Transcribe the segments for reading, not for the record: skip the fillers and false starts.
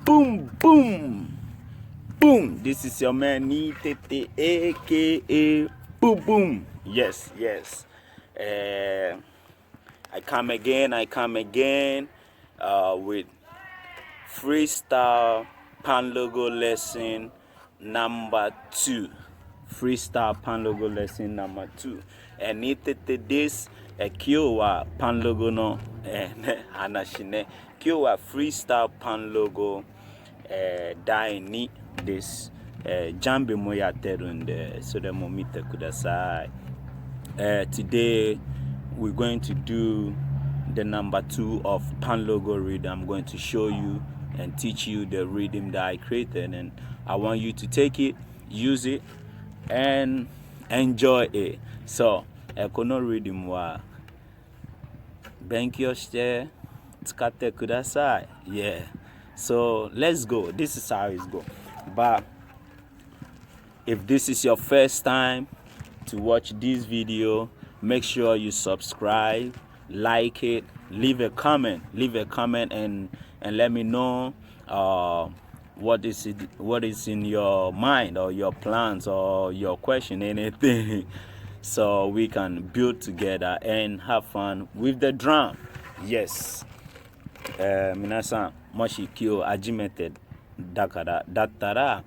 Boom, boom, boom. This is your man Nitete, aka Boom Boom. Yes, yes. I come again with freestyle Kpanlogo lesson number 2. Freestyle Kpanlogo lesson number 2. And Nitete this Kiowa Kpanlogo no Anashine. Kiowa freestyle Kpanlogo Daini this Jambi Moya Terunde so the Momita Kudasai. Today we're going to do the number 2 of Kpanlogo rhythm. I'm going to show you and teach you the rhythm that I created, and I want you to take it, use it, and enjoy it. So, kono rhythm wa benkyo shite tsukate kudasai. Yeah. So let's go. This is how it's go. But if this is your first time to watch this video, make sure you subscribe, like it, leave a comment and let me know what is in your mind or your plans or your question, anything, so we can build together and have fun with the drum. Yes. Minasan moshikyo ajimete dakara dattara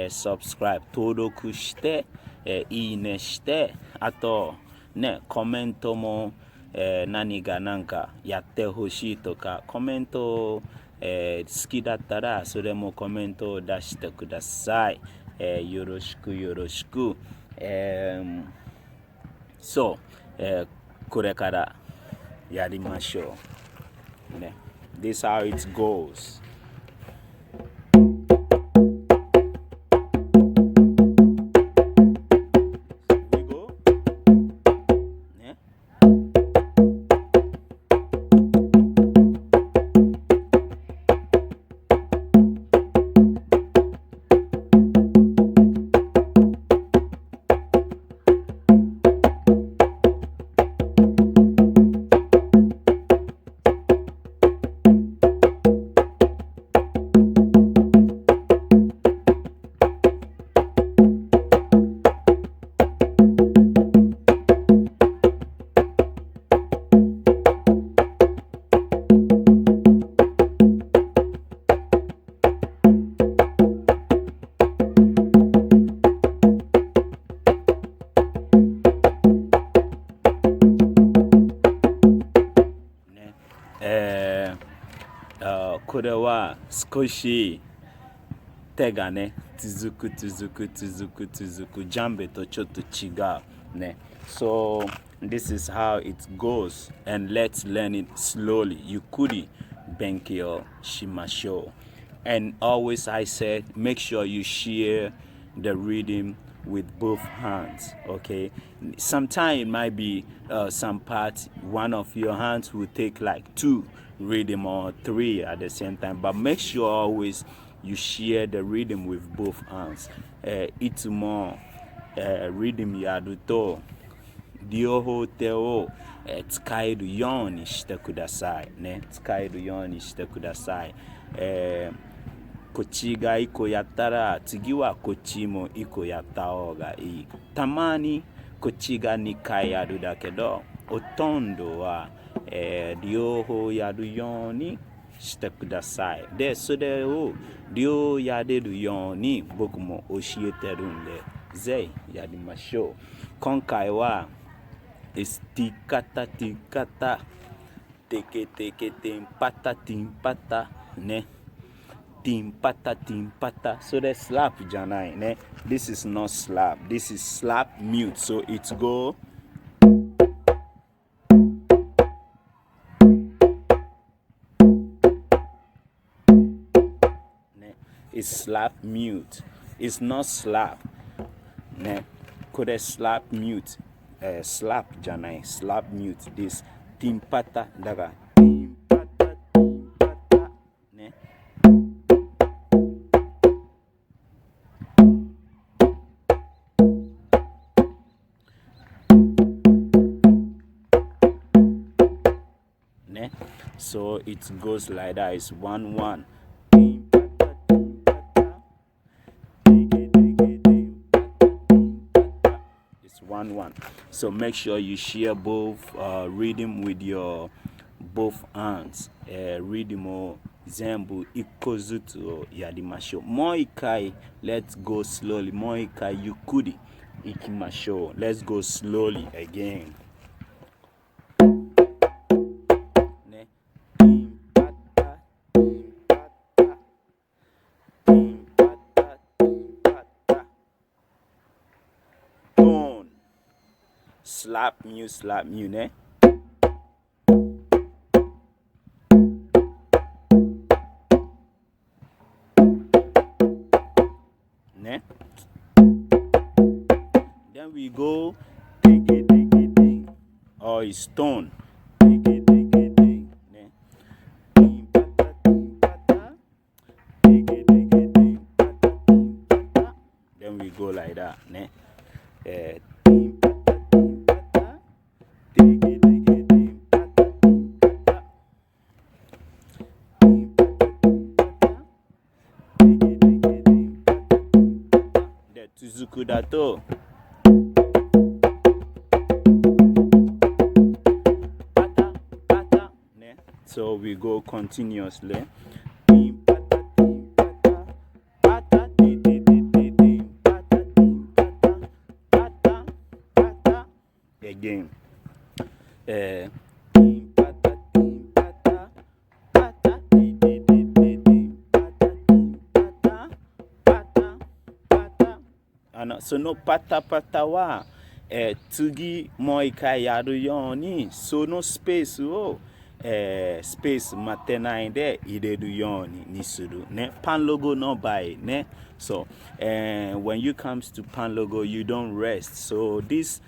subscribe todoku shite iine shite ato ne komento mo nani ga nanka yatte hoshii toka komento suki dattara sore mo komento dashite kudasai. Yoroshiku. So kore kara yarimashou. This is how it goes. We go. Yeah. Korewa skoshi tegane tizuku jambe to choto chiga ne. So this is how it goes, and let's learn it slowly. Yukuri benkyo shimashou. And always I said, make sure you share the rhythm with both hands, okay? Sometimes it might be some parts one of your hands will take like 2 rhythm or 3 at the same time, but make sure always you share the rhythm with both hands. Itumo rhythm yaduto dioho teo tsukairu you ni shite kudasai ne. Tsukairu you ni shite kudasai. Kochi ga iko yattara tsugi wa kochi mo iko yatta hou ga ii. Tamani kochi ga 2 回yaru dakedo otondo wa ryohou yaru you ni shite kudasai. De sore o ryou yareru you ni boku mo oshieteru nde zei yarimashou. Konkai wa tikata teke timpata ne. Timpata. So the slap janai ne. This is not slap. This is slap mute. So it's go. Ne. It's slap mute. It's not slap. Ne. Could slap mute. Slap janai. Slap mute. This timpata daga. Timpata ne. So it goes like that. It's 1-1. 1 So make sure you share both rhythm with your both hands. Rhythm o zembu ikozutu yadimasho. Moikai, let's go slowly. Moikai yukudi ikimasho. Let's go slowly again. Ne. Timpata, timpata, timpata, timpata. Tone. Slap you, ne? Ne? Then we go dig it, or it's tone. Dig it, ne? Timpata, timpata, dig it, timpata, timpata. Then we go like that, ne? Timpata, timpata, dig it, timpata, timpata. Timpata, timpata, dig it, timpata, timpata. The tuzuku dato. So we go continuously. Timpata, timpata, pata, di, di, di, di, di, pata, timpata, pata, pata. Again. Timpata, timpata, pata, di, di, di, di, di, pata, timpata, pata, pata. So no pata pata wa. Tugi moika yadu yoni. So no space oh. Space matena inde ide du yoni nisuru ne Kpanlogo no buy ne. So when you comes to Kpanlogo, you don't rest. So this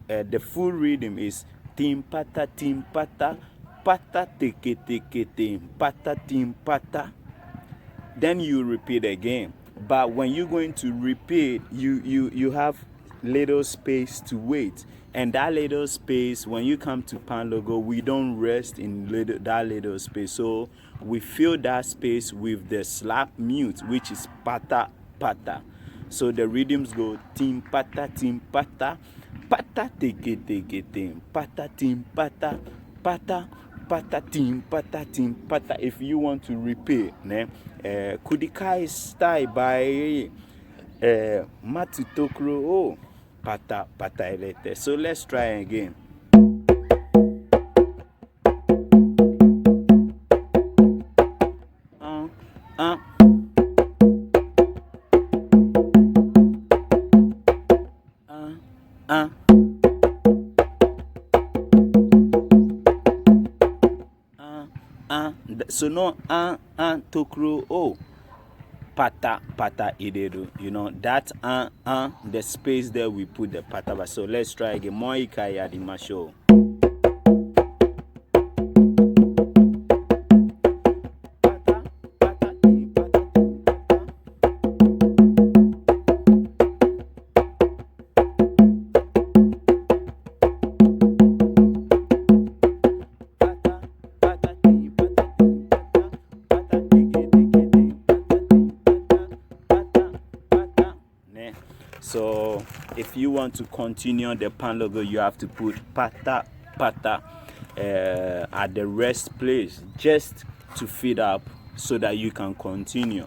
the full rhythm is timpata timpata pata teke teke timpata timpata. Then you repeat again. But when you're going to repeat, you have little space to wait. And that little space, when you come to Kpanlogo, we don't rest in that little space. So we fill that space with the slap mute, which is pata pata. So the rhythms go tim pata pata teke teke tim pata pata pata tim pata. If you want to repeat, ne, kudikai style by matutokro oh pata elete. So let's try again. So no tokro oh pata idedo, you know that the space there we put the pata. So let's try again. Moika yadi masho. So if you want to continue the Kpanlogo, you have to put pata at the rest place just to feed up so that you can continue.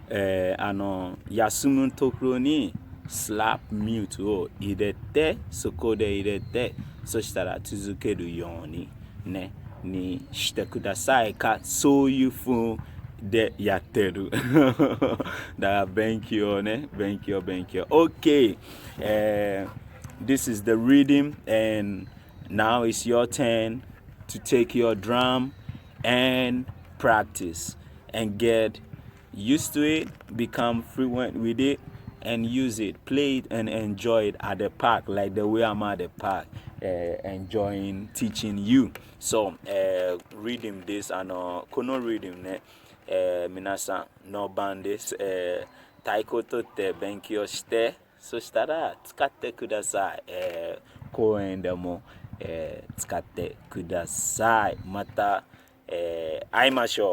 Ano yasumun tokro ni slap mute o idete sokode idete soshitara tuzukeru yoni ne ni shite kudasai ka soyufu de yateru. Da benkyo ne benkyo. Okay, this is the rhythm, and now it's your turn to take your drum and practice and get used to it, become fluent with it, and use it, play it, and enjoy it at the park, like the way I'm at the park, enjoying teaching you. So rhythm this and kono rhythm ne minasa no bandis taiko totte benkyo shite soshitara tsukatte kudasai. 公園でも使ってください。また会いましょう。